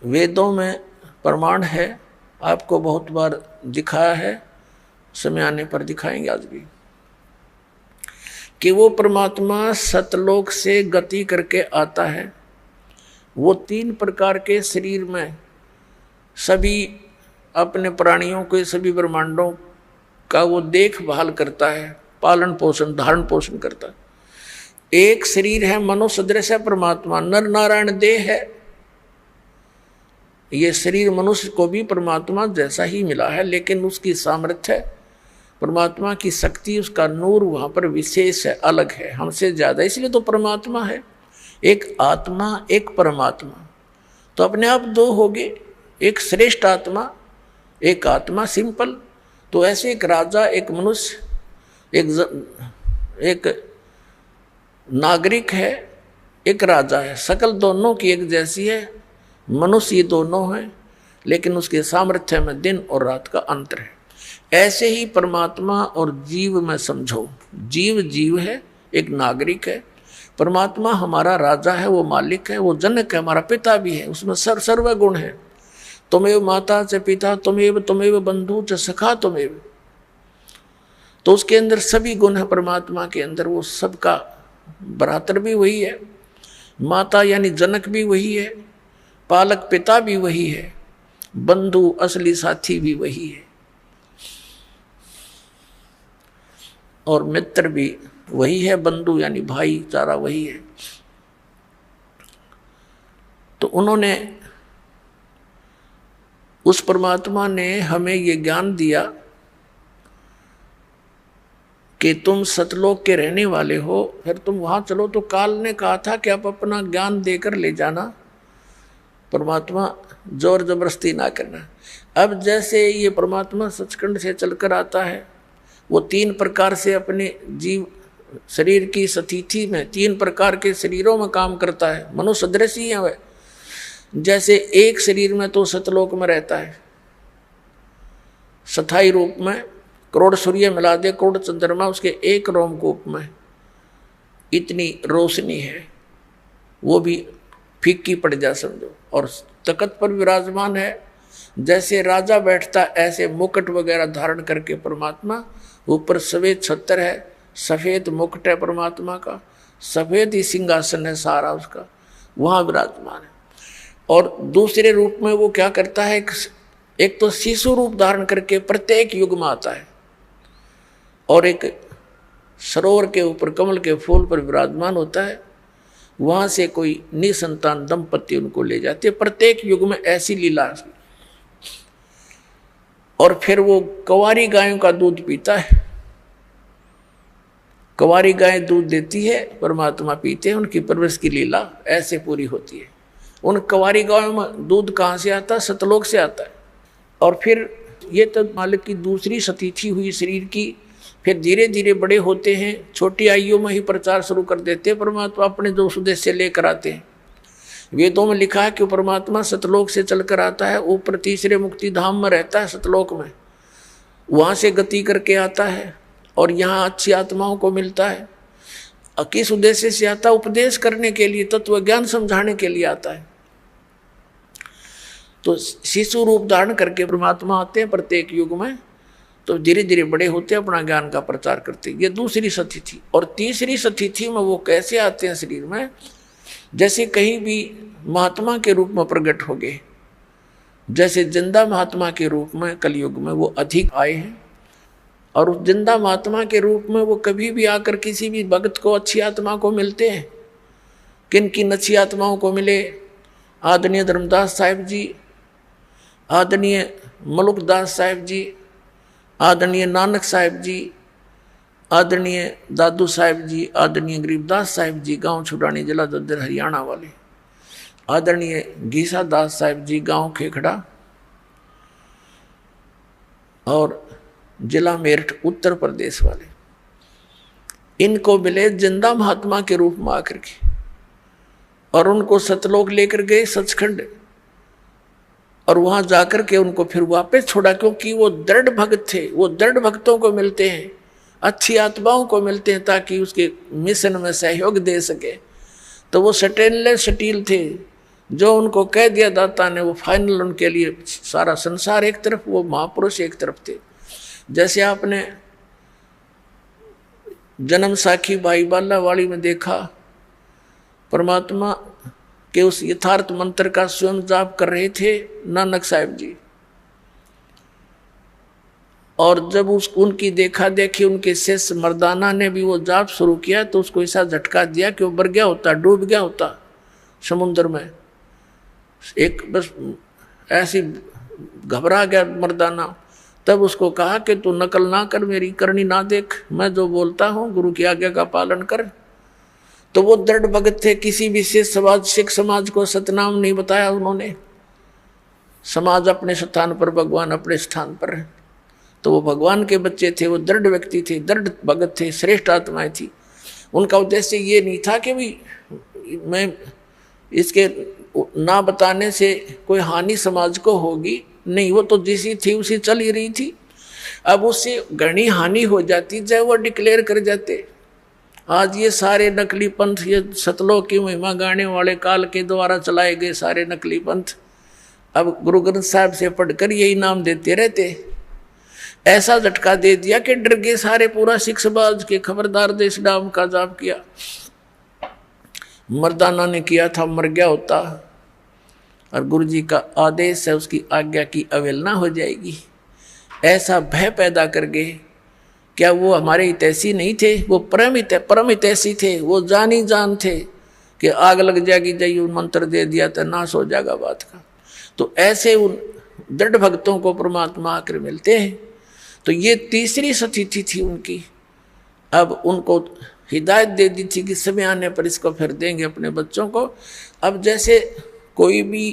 वेदों में प्रमाण है, आपको बहुत बार दिखाया है, समय आने पर दिखाएंगे आज भी, कि वो परमात्मा सतलोक से गति करके आता है। वो 3 प्रकार के शरीर में सभी अपने प्राणियों के सभी ब्रह्मांडों का वो देखभाल करता है, पालन पोषण धारण पोषण करता है। एक शरीर है मनो सदृश है परमात्मा, नर नारायण देह है। ये शरीर मनुष्य को भी परमात्मा जैसा ही मिला है, लेकिन उसकी सामर्थ्य, परमात्मा की शक्ति, उसका नूर वहाँ पर विशेष है, अलग है, हमसे ज़्यादा, इसलिए तो परमात्मा है। एक आत्मा एक परमात्मा, तो अपने आप 2 हो गए, एक श्रेष्ठ आत्मा, एक आत्मा सिंपल। तो ऐसे एक राजा, एक मनुष्य, एक नागरिक है, एक राजा है, शकल दोनों की एक जैसी है, मनुष्य ये दोनों हैं, लेकिन उसके सामर्थ्य में दिन और रात का अंतर है। ऐसे ही परमात्मा और जीव में समझो, जीव जीव है, एक नागरिक है, परमात्मा हमारा राजा है, वो मालिक है, वो जनक है, हमारा पिता भी है, उसमें सर्व गुण है। तुमेव माता च पिता तुमेव बंधु च सखा तुमेव, तो उसके अंदर सभी गुण है परमात्मा के अंदर। वो सबका भ्रातर भी वही है, माता यानी जनक भी वही है, पालक पिता भी वही है, बंधु असली साथी भी वही है, और मित्र भी वही है, बंधु यानी भाईचारा वही है। तो उन्होंने, उस परमात्मा ने हमें ये ज्ञान दिया कि तुम सतलोक के रहने वाले हो, फिर तुम वहां चलो। तो काल ने कहा था कि आप अपना ज्ञान देकर ले जाना, परमात्मा जोर जबरदस्ती ना करना। अब जैसे ये परमात्मा सचखंड से चलकर आता है, वो 3 प्रकार से अपने जीव शरीर की स्थिति में 3 प्रकार के शरीरों में काम करता है, मनुष्य सदृश ही है वह। जैसे एक शरीर में तो सतलोक में रहता है, स्थायी रूप में, करोड़ सूर्य मिला दे, करोड़ चंद्रमा उसके एक रोमकूप में, इतनी रोशनी है, वो भी फीकी पड़ जा समझो। और तख्त पर विराजमान है, जैसे राजा बैठता ऐसे मुकुट वगैरह धारण करके परमात्मा, ऊपर सफेद छत्र है, सफेद मुकुट है परमात्मा का, सफेद ही सिंहासन है सारा उसका, वहाँ विराजमान है। और दूसरे रूप में वो क्या करता है, एक तो शिशु रूप धारण करके प्रत्येक युग में आता है, और एक सरोवर के ऊपर कमल के फूल पर विराजमान होता है, वहाँ से कोई निसंतान दंपति उनको ले जाते, प्रत्येक युग में ऐसी लीला। और फिर वो कंवारी गायों का दूध पीता है, कंवारी गाय दूध देती है, परमात्मा पीते हैं, उनकी परवरिश की लीला ऐसे पूरी होती है। उन कंवारी गायों में दूध कहाँ से आता है, सतलोक से आता है। और फिर ये तो मालिक की दूसरी स्थिति हुई शरीर की, फिर धीरे धीरे बड़े होते हैं, छोटी आयु में ही प्रचार शुरू कर देते हैं, परमात्मा अपने जो उद्देश्य लेकर आते हैं। वेदों में लिखा है कि परमात्मा सतलोक से चलकर आता है, ऊपर तीसरे मुक्ति धाम में रहता है सतलोक में, वहाँ से गति करके आता है और यहाँ अच्छी आत्माओं को मिलता है। किस उद्देश्य से आता है, उपदेश करने के लिए, तत्व ज्ञान समझाने के लिए आता है। तो शिशु रूप धारण करके परमात्मा आते हैं प्रत्येक युग में, तो धीरे धीरे बड़े होते अपना ज्ञान का प्रचार करते। ये दूसरी स्थिति। और तीसरी स्थिति में वो कैसे आते हैं शरीर में, जैसे कहीं भी महात्मा के रूप में प्रकट हो गए, जैसे जिंदा महात्मा के रूप में कलयुग में वो अधिक आए हैं। और उस जिंदा महात्मा के रूप में वो कभी भी आकर किसी भी भक्त को, अच्छी आत्मा को मिलते हैं। किन किन अच्छी आत्माओं को मिले, आदरणीय धर्मदास साहिब जी, आदरणीय मलुकदास साहिब जी, आदरणीय नानक साहिब जी, आदरणीय दादू साहिब जी, आदरणीय गरीबदास साहिब जी, गांव छुड़ानी जिला दद्दर हरियाणा वाले, आदरणीय घीसा दास साहिब जी, गांव खेखड़ा और जिला मेरठ उत्तर प्रदेश वाले, इनको मिले जिंदा महात्मा के रूप में आकर के, और उनको सतलोक लेकर गए सचखंड, और वहां जाकर के उनको फिर वापस छोड़ा, क्योंकि वो दृढ़ भक्त थे। वो दृढ़ भक्तों को मिलते हैं, अच्छी आत्माओं को मिलते हैं, ताकि उसके मिशन में सहयोग दे सके। तो वो स्टेनलेस स्टील थे, जो उनको कह दिया दाता ने वो फाइनल, उनके लिए सारा संसार एक तरफ, वो महापुरुष एक तरफ थे। जैसे आपने जन्म साखी भाई बालावाड़ी में देखा, परमात्मा के उस यथार्थ मंत्र का स्वयं जाप कर रहे थे नानक साहिब जी, और जब उनकी देखा देखी उनके शिष्य मर्दाना ने भी वो जाप शुरू किया तो उसको ऐसा झटका दिया कि वो मर गया होता, डूब गया होता समुद्र में। एक बस ऐसी घबरा गया मर्दाना। तब उसको कहा कि तू नकल ना कर, मेरी करनी ना देख, मैं जो बोलता हूँ गुरु की आज्ञा का पालन कर। तो वो दृढ़ भगत थे, किसी भी सिख समाज को सतनाम नहीं बताया उन्होंने। समाज अपने स्थान पर, भगवान अपने स्थान पर है। तो वो भगवान के बच्चे थे, वो दृढ़ व्यक्ति थे, दृढ़ भगत थे, श्रेष्ठ आत्माएं थी। उनका उद्देश्य ये नहीं था कि भी मैं इसके ना बताने से कोई हानि समाज को होगी, नहीं, वो तो जैसी थी उसी चल ही रही थी। अब उससे घनी हानि हो जाती चाहे वो डिक्लेयर कर जाते। आज ये सारे नकली पंथ, ये सतलोक की महिमा गाने वाले काल के द्वारा चलाए गए सारे नकली पंथ अब गुरु ग्रंथ साहब से पढ़कर यही नाम देते रहते। ऐसा झटका दे दिया कि डर गए सारे, पूरा सिख समाज के खबरदार देश नाम का जाप किया। मर्दाना ने किया था, मर गया होता, और गुरु जी का आदेश है, उसकी आज्ञा की अवहेलना हो जाएगी। ऐसा भय पैदा कर गए। क्या वो हमारे हितैषी नहीं थे? वो परम हितैषी थे। वो जानी जान थे कि आग लग जाएगी, जाइए मंत्र दे दिया तो नाश हो जाएगा बात का। तो ऐसे उन दृढ़ भक्तों को परमात्मा आकर मिलते हैं। तो ये तीसरी स्थिति थी उनकी। अब उनको हिदायत दे दी थी कि समय आने पर इसको फिर देंगे अपने बच्चों को। अब जैसे कोई भी